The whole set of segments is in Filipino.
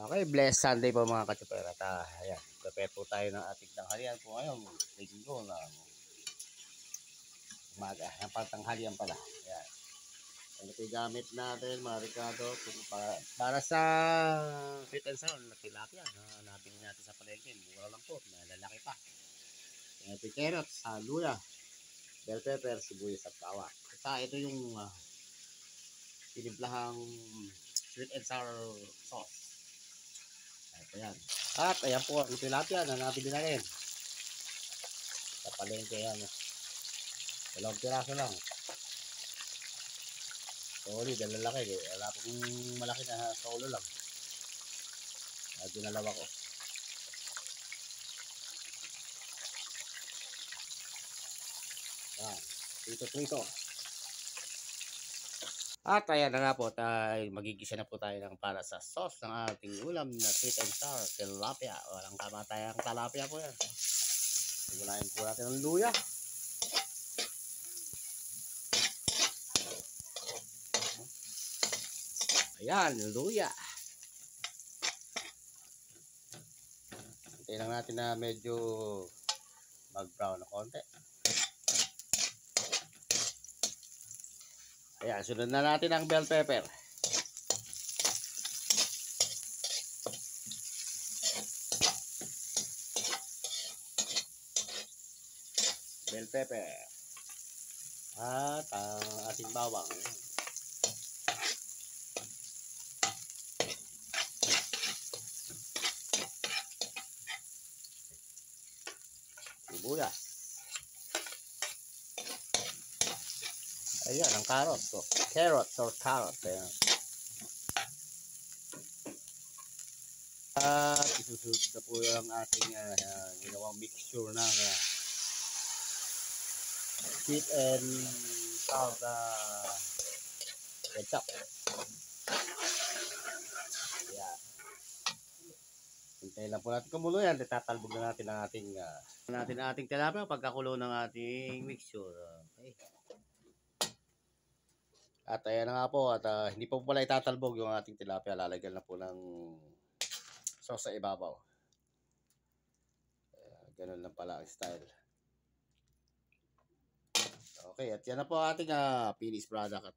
Okay, blessed Sunday po mga katsupera. At ayan, prepare po tayo ng ating tanghalian po ngayon. Linggo na umaga, ng pantanghalian pala. Ayan. Ano ito yung gamit natin mga Ricardo para sa sweet and sour na tilapia na nabili natin sa palengke. Mura lang po, malalaki pa. Ayan ito yung carrots, luya, bell pepper, sibuyas at bawang. At ito yung tinimplahang sweet and sour sauce. Ayan. At ayan po ang tilapia na nabili natin. Sa palengke yan. Dalawang piraso lang. Sorry, dalalaki. Wala pong malaki na solo lang. At dinalawa ko. Ayan. Prito. At ayan na nga po, magigisa na po tayo ng para sa sauce ng ating ulam na sweet and sour tilapia. Walang kamatayang tilapia po yan. Gulayin po natin ng luya. Ayan, luya. Hintayin lang natin na medyo mag-brown na konti. Ayan, sunod na natin ang bell pepper. Bell pepper. At ang ating bawang. Sibuyas. Ayan, ang carrots. So, carrots. Ayan. At isusunod na po yung ating ginawang mixture na sweet and sour ketchup. Ayan. Hintayin lang po natin kumulo yan. Tatalbog na natin ang ating tilapia pagkakulo ng ating mixture. Okay. At ayan na nga po, at hindi po pala itatalbog yung ating tilapia, lalagyan na po ng sauce sa ibabaw. Ganun lang pala ang style. Okay, at yan na po ating finished product. At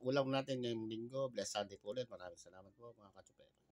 ulam natin ngayong linggo. Blessed Sunday po ulit. Maraming salamat po mga katsupera.